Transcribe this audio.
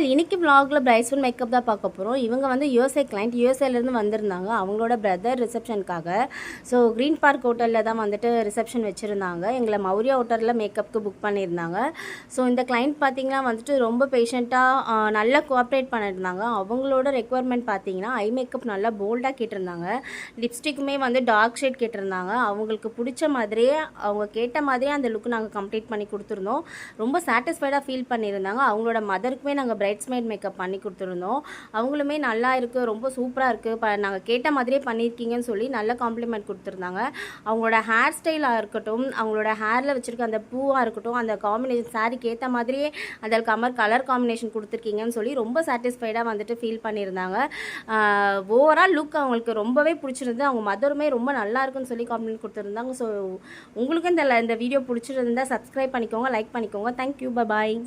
All இன்னைக்கு vlogல பிரைட்ஸ்மெட் makeup தான் பார்க்க போகிறோம். இவங்க வந்து யூஎஸ்ஏ கிளைண்ட் யூஎஸ்ஏலேருந்து வந்திருந்தாங்க அவங்களோட பிரதர் ரிசப்ஷனுக்காக. ஸோ க்ரீன் பார்க் ஹோட்டலில் தான் வந்துட்டு ரிசப்ஷன் வச்சுருந்தாங்க. எங்களை மௌரியா ஹோட்டலில் மேக்கப்புக்கு புக் பண்ணியிருந்தாங்க. ஸோ இந்த கிளைண்ட் பார்த்திங்கன்னா வந்துட்டு ரொம்ப பேஷண்ட்டாக நல்லா கோஆப்ரேட் பண்ணியிருந்தாங்க. அவங்களோட ரெக்குவயர்மெண்ட் பார்த்திங்கன்னா ஐ மேக்கப் நல்லா போல்டாக கேட்டிருந்தாங்க. லிப்ஸ்டிக்குமே வந்து டார்க் ஷேட் கேட்டிருந்தாங்க. அவங்களுக்கு பிடிச்ச மாதிரியே அவங்க கேட்ட மாதிரியே அந்த லுக்கு நாங்கள் கம்ப்ளீட் பண்ணி கொடுத்துருந்தோம். ரொம்ப சாட்டிஸ்ஃபைடாக ஃபீல் பண்ணியிருந்தாங்க. அவங்களோட மதருக்குமே நாங்கள் பிரைட்ஸ்மெய்ட் மேக்கப் பண்ணி கொடுத்துருந்தோம். அவங்களுமே நல்லா இருக்குது, ரொம்ப சூப்பராக இருக்குது, நாங்கள் கேட்ட மாதிரியே பண்ணியிருக்கீங்கன்னு சொல்லி நல்ல காம்ப்ளிமெண்ட் கொடுத்துருந்தாங்க. அவங்களோட ஹேர் ஸ்டைலாக இருக்கட்டும், அவங்களோட ஹேரில் வச்சுருக்க அந்த பூவாக இருக்கட்டும், அந்த காம்பினேஷன் சாரிக்கு ஏற்ற மாதிரியே அந்த கலர் காம்பினேஷன் கொடுத்துருக்கீங்கன்னு சொல்லி ரொம்ப சாட்டிஸ்ஃபைடாக வந்துட்டு ஃபீல் பண்ணியிருந்தாங்க. ஓவரால் லுக் அவங்களுக்கு ரொம்பவே பிடிச்சிருந்து. அவங்க மதருமே ரொம்ப நல்லா இருக்குன்னு சொல்லி காம்ப்ளிமெண்ட் கொடுத்துருந்தாங்க. ஸோ உங்களுக்கும் இந்த வீடியோ பிடிச்சிருந்தா சப்ஸ்கிரைப் பண்ணிக்கோங்க, லைக் பண்ணிக்கோங்க. தேங்க்யூ, பாய்.